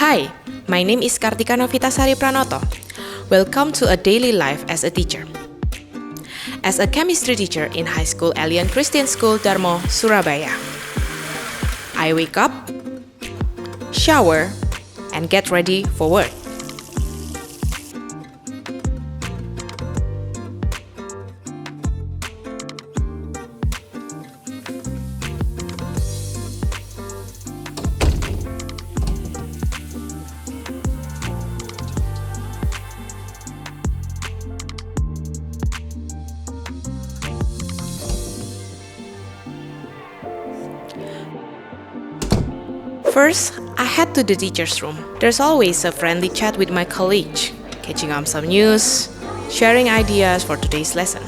Hi, my name is Kartika Novitasari Pranoto. Welcome to a daily life as a teacher. As a chemistry teacher in high school Elyon Christian School Darmo, Surabaya, I wake up, shower, and get ready for work. First, I head to the teacher's room. There's always a friendly chat with my colleague, catching up some news, sharing ideas for today's lesson.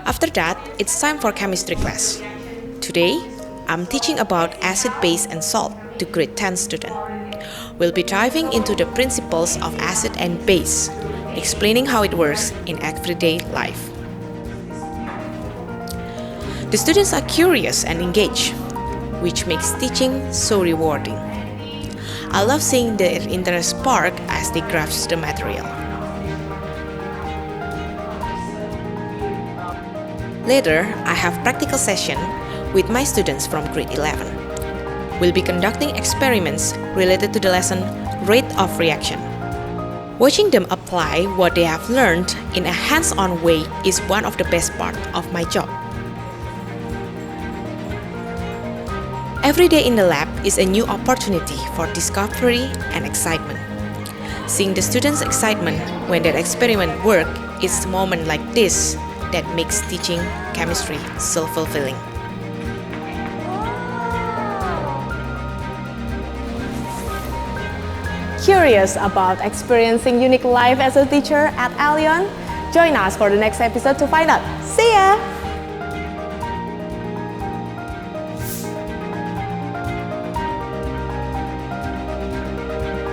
After that, it's time for chemistry class. Today, I'm teaching about acid, base, and salt to grade 10 student. We'll be diving into the principles of acid and base, explaining how it works in everyday life. The students are curious and engaged, which makes teaching so rewarding. I love seeing their interest spark as they grasp the material. Later, I have practical session with my students from grade 11. We'll be conducting experiments related to the lesson rate of reaction. Watching them apply what they have learned in a hands-on way is one of the best parts of my job. Every day in the lab is a new opportunity for discovery and excitement. Seeing the students' excitement when their experiment work is a moment like this that makes teaching chemistry so fulfilling. Curious about experiencing unique life as a teacher at Elyon? Join us for the next episode to find out. See ya!